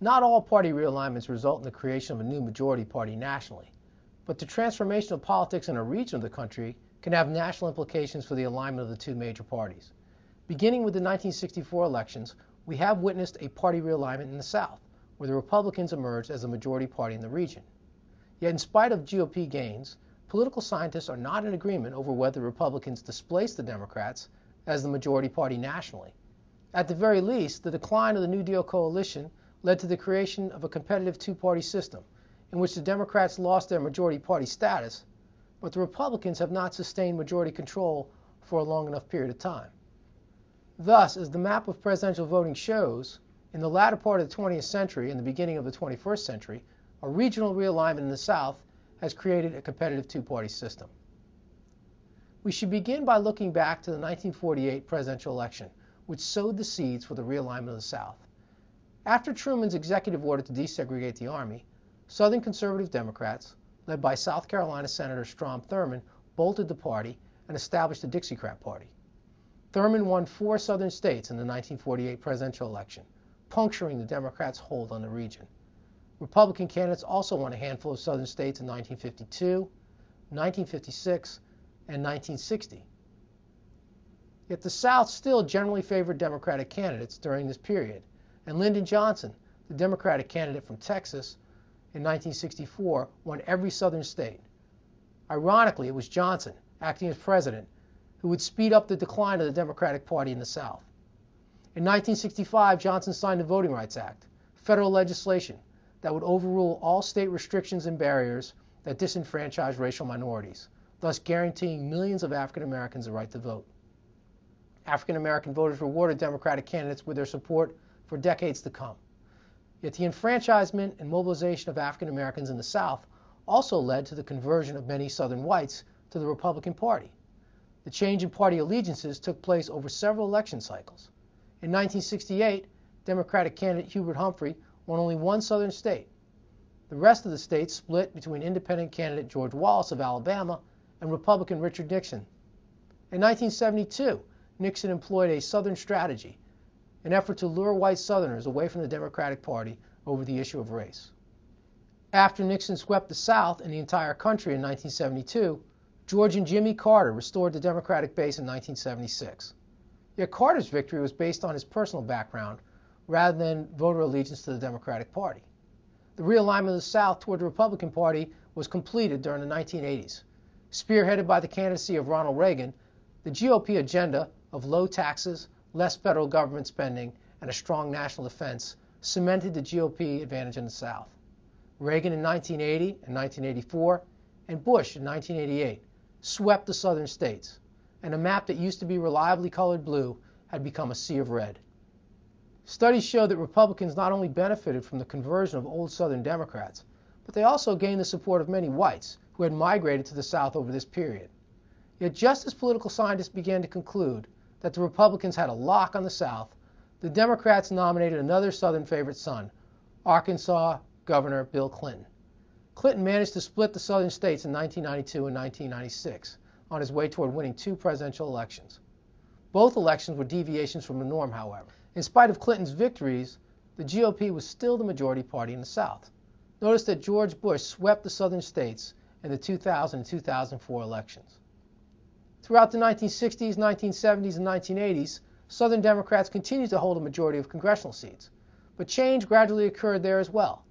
Not all party realignments result in the creation of a new majority party nationally, but the transformation of politics in a region of the country can have national implications for the alignment of the two major parties. Beginning with the 1964 elections, we have witnessed a party realignment in the South, where the Republicans emerged as the majority party in the region. Yet in spite of GOP gains, political scientists are not in agreement over whether the Republicans displaced the Democrats as the majority party nationally. At the very least, the decline of the New Deal coalition led to the creation of a competitive two-party system in which the Democrats lost their majority party status, but the Republicans have not sustained majority control for a long enough period of time. Thus, as the map of presidential voting shows, in the latter part of the 20th century and the beginning of the 21st century, a regional realignment in the South has created a competitive two-party system. We should begin by looking back to the 1948 presidential election, which sowed the seeds for the realignment of the South. After Truman's executive order to desegregate the Army, Southern conservative Democrats, led by South Carolina Senator Strom Thurmond, bolted the party and established the Dixiecrat Party. Thurmond won 4 Southern states in the 1948 presidential election, puncturing the Democrats' hold on the region. Republican candidates also won a handful of Southern states in 1952, 1956, and 1960. Yet the South still generally favored Democratic candidates during this period, and Lyndon Johnson, the Democratic candidate from Texas in 1964, won every Southern state. Ironically, it was Johnson, acting as president, who would speed up the decline of the Democratic Party in the South. In 1965, Johnson signed the Voting Rights Act, federal legislation that would overrule all state restrictions and barriers that disenfranchise racial minorities, thus guaranteeing millions of African Americans the right to vote. African American voters rewarded Democratic candidates with their support for decades to come. Yet the enfranchisement and mobilization of African Americans in the South also led to the conversion of many Southern whites to the Republican Party. The change in party allegiances took place over several election cycles. In 1968, Democratic candidate Hubert Humphrey won only 1 Southern state. The rest of the states split between independent candidate George Wallace of Alabama and Republican Richard Nixon. In 1972, Nixon employed a Southern strategy, an effort to lure white Southerners away from the Democratic Party over the issue of race. After Nixon swept the South and the entire country in 1972, George and Jimmy Carter restored the Democratic base in 1976. Yet Carter's victory was based on his personal background rather than voter allegiance to the Democratic Party. The realignment of the South toward the Republican Party was completed during the 1980s. Spearheaded by the candidacy of Ronald Reagan, the GOP agenda of low taxes, less federal government spending, and a strong national defense cemented the GOP advantage in the South. Reagan in 1980 and 1984, and Bush in 1988 swept the Southern states, and a map that used to be reliably colored blue had become a sea of red. Studies show that Republicans not only benefited from the conversion of old Southern Democrats, but they also gained the support of many whites who had migrated to the South over this period. Yet just as political scientists began to conclude that the Republicans had a lock on the South, the Democrats nominated another Southern favorite son, Arkansas Governor Bill Clinton. Clinton managed to split the Southern states in 1992 and 1996 on his way toward winning 2 presidential elections. Both elections were deviations from the norm, however. In spite of Clinton's victories, the GOP was still the majority party in the South. Notice that George Bush swept the Southern states in the 2000 and 2004 elections. Throughout the 1960s, 1970s, and 1980s, Southern Democrats continued to hold a majority of congressional seats, but change gradually occurred there as well.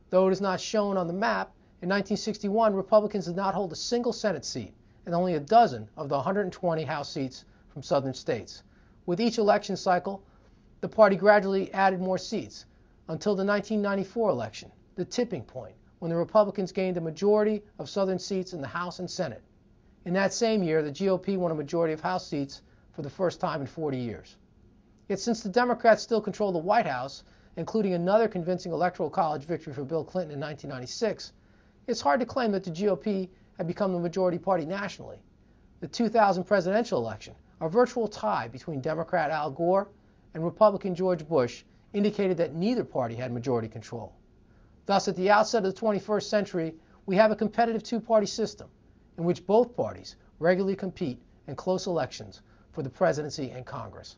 Though it is not shown on the map, in 1961, Republicans did not hold a single Senate seat and only a dozen of the 120 House seats from Southern states. With each election cycle, the party gradually added more seats until the 1994 election, the tipping point, when the Republicans gained a majority of Southern seats in the House and Senate. In that same year, the GOP won a majority of House seats for the first time in 40 years. Yet since the Democrats still control the White House, including another convincing Electoral College victory for Bill Clinton in 1996, it's hard to claim that the GOP had become the majority party nationally. The 2000 presidential election, a virtual tie between Democrat Al Gore and Republican George Bush, indicated that neither party had majority control. Thus, at the outset of the 21st century, we have a competitive two-party system in which both parties regularly compete in close elections for the presidency and Congress.